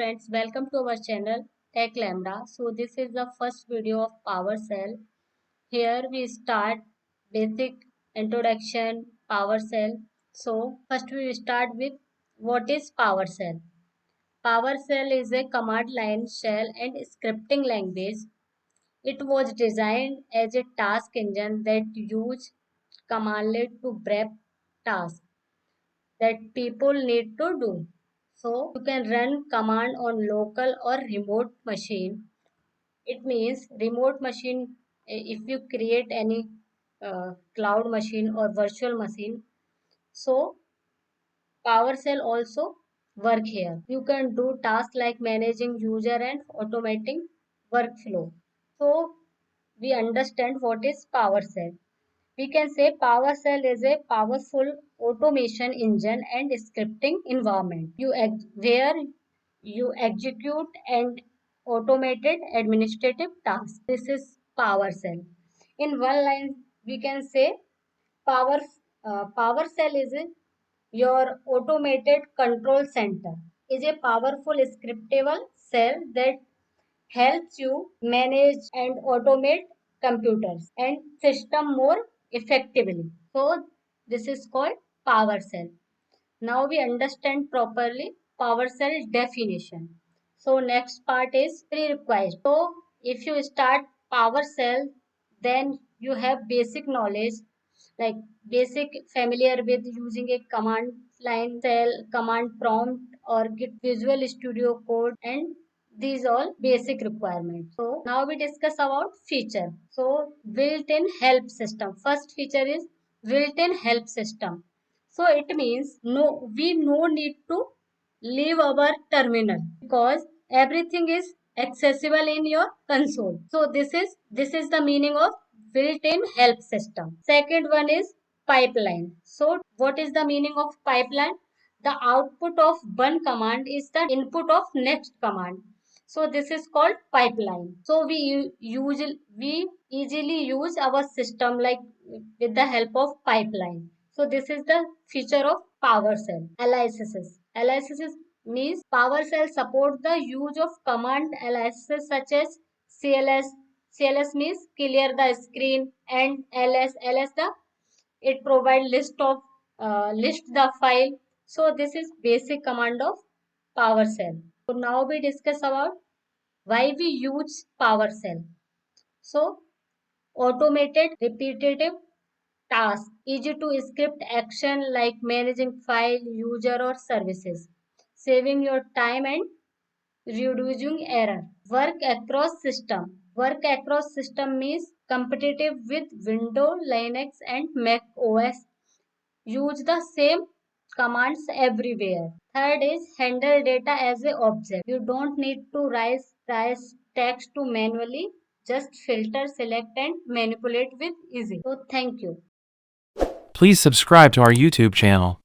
friends, welcome to our channel Tech Lambda. So this is the first video of PowerShell. Here we start basic introduction PowerShell. So first we start with what is PowerShell. PowerShell is a command line shell and scripting language. It was designed as a task engine that used commandlet to break tasks that people need to do. So you can run command on local or remote machine. It means remote machine if you create any cloud machine or virtual machine. So PowerShell also work here. You can do tasks like managing user and automating workflow. So we understand what is PowerShell. We can say PowerShell is a powerful automation engine and scripting environment where you execute and automated administrative tasks. This is PowerShell. In one line, we can say Power PowerShell is your automated control center. Is a powerful scriptable cell that helps you manage and automate computers and system more effectively. So this is called PowerShell. Now we understand properly PowerShell definition. So next part is prerequisite. So if you start PowerShell, then you have basic knowledge like basic familiar with using a command line cell, command prompt or Git Visual Studio Code and these all basic requirements. So now we discuss about feature. So built-in help system. First feature is built-in help system. So it means we no need to leave our terminal because everything is accessible in your console. So this is the meaning of built-in help system. Second one is pipeline. So what is the meaning of pipeline? The output of one command is the input of next command. So this is called pipeline. So we easily use our system like with the help of pipeline. So this is the feature of PowerShell. Aliases. Aliases means PowerShell support the use of command aliases such as CLS. CLS means clear the screen and LS the it provide list the file. So this is basic command of PowerShell. So now we discuss about why we use PowerShell. So automated repetitive task, easy to script action like managing file, user or services, saving your time and reducing error. Work across system. Work across system means competitive with Windows, Linux and Mac OS. Use the same commands everywhere. Third is handle data as a object. You don't need to rise text to manually. Just filter, select and manipulate with easy. So thank you. Please subscribe to our YouTube channel.